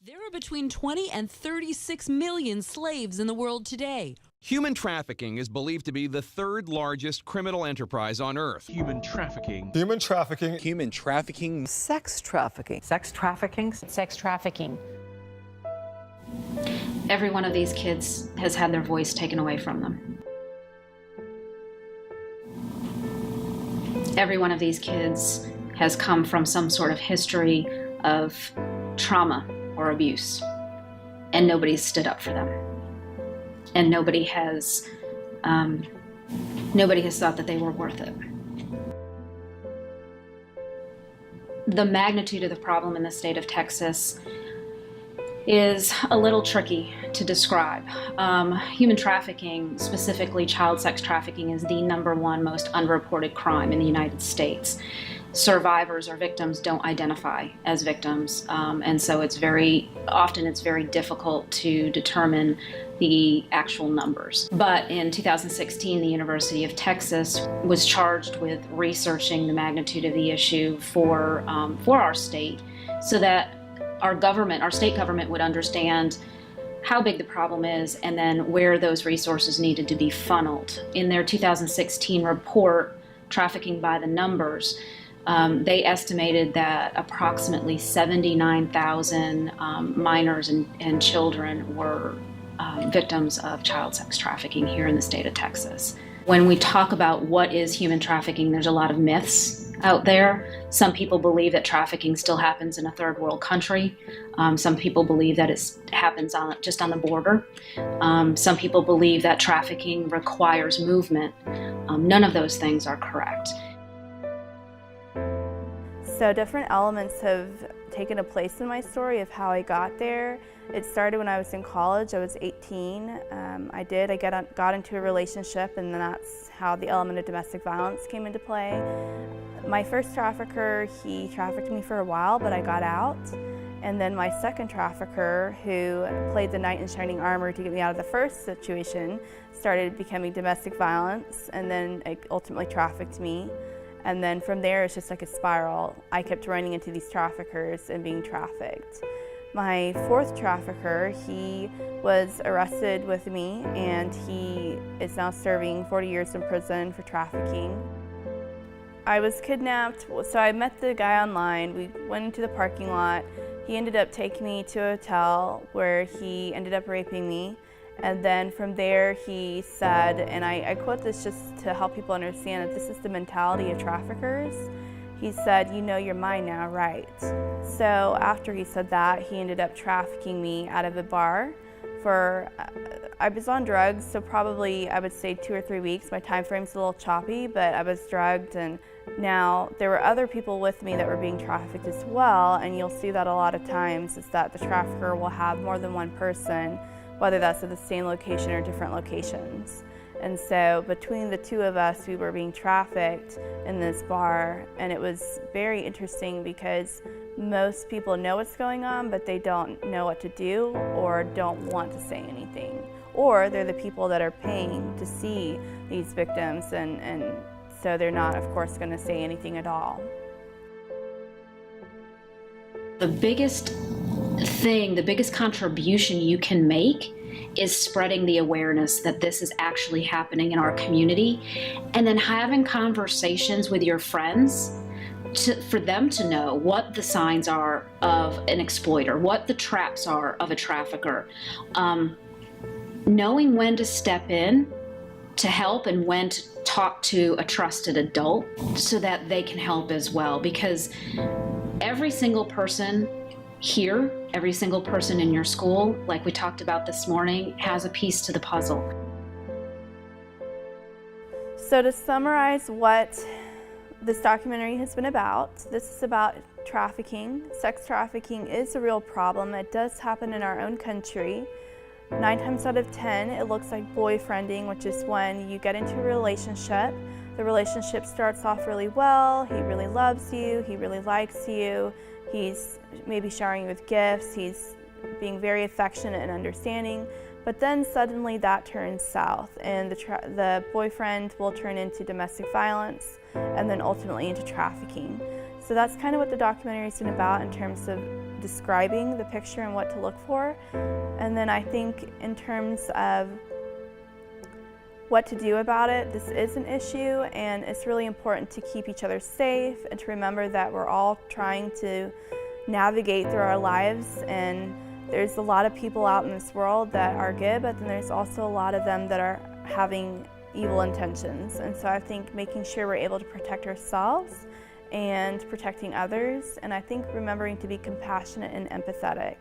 There are between 20 and 36 million slaves in the world today. Human trafficking is believed to be the third largest criminal enterprise on Earth. Human trafficking. Human trafficking. Human trafficking. Sex trafficking. Sex trafficking. Sex trafficking. Every one of these kids has had their voice taken away from them. Every one of these kids has come from some sort of history of trauma or abuse, and nobody's stood up for them. And nobody has thought that they were worth it. The magnitude of the problem in the state of Texas is a little tricky to describe. Human trafficking, specifically child sex trafficking, is the #1 most unreported crime in the United States. Survivors or victims don't identify as victims, and so it's very difficult to determine the actual numbers. But in 2016, the University of Texas was charged with researching the magnitude of the issue for our state, so that our state government would understand how big the problem is and then where those resources needed to be funneled. In their 2016 report, Trafficking by the Numbers, they estimated that approximately 79,000 minors and children were victims of child sex trafficking here in the state of Texas. When we talk about what is human trafficking, there's a lot of myths out there. Some people believe that trafficking still happens in a third world country. Some people believe that it happens just on the border. Some people believe that trafficking requires movement. None of those things are correct. So different elements have taken a place in my story of how I got there. It started when I was in college. I was 18. I got into a relationship, and then that's how the element of domestic violence came into play. My first trafficker, he trafficked me for a while, but I got out. And then my second trafficker, who played the knight in shining armor to get me out of the first situation, started becoming domestic violence, and then ultimately trafficked me. And then from there, it's just like a spiral. I kept running into these traffickers and being trafficked. My fourth trafficker, he was arrested with me, and he is now serving 40 years in prison for trafficking. I was kidnapped, so I met the guy online. We went into the parking lot. He ended up taking me to a hotel where he ended up raping me. And then from there he said, and I quote this just to help people understand that this is the mentality of traffickers. He said, "You know you're mine now, right?" So after he said that, he ended up trafficking me out of a bar I was on drugs, so probably I would say 2 or 3 weeks. My time frame's a little choppy, but I was drugged, and now there were other people with me that were being trafficked as well, and you'll see that a lot of times is that the trafficker will have more than one person, whether that's at the same location or different locations. And so between the two of us, we were being trafficked in this bar, and it was very interesting because most people know what's going on, but they don't know what to do or don't want to say anything. Or they're the people that are paying to see these victims, and so they're not, of course, going to say anything at all. The biggest thing, the biggest contribution you can make is spreading the awareness that this is actually happening in our community, and then having conversations with your friends for them to know what the signs are of an exploiter, what the traps are of a trafficker, knowing when to step in to help and when to talk to a trusted adult so that they can help as well, because every single person here, every single person in your school, like we talked about this morning, has a piece to the puzzle. So to summarize what this documentary has been about, this is about trafficking. Sex trafficking is a real problem. It does happen in our own country. 9 times out of 10, it looks like boyfriending, which is when you get into a relationship. The relationship starts off really well. He really loves you. He really likes you. He's maybe showering you with gifts. He's being very affectionate and understanding. But then suddenly that turns south, and the boyfriend will turn into domestic violence and then ultimately into trafficking. So that's kind of what the documentary has been about in terms of describing the picture and what to look for. And then I think in terms of what to do about it, this is an issue, and it's really important to keep each other safe and to remember that we're all trying to navigate through our lives, and there's a lot of people out in this world that are good, but then there's also a lot of them that are having evil intentions. And so I think making sure we're able to protect ourselves and protecting others, and I think remembering to be compassionate and empathetic.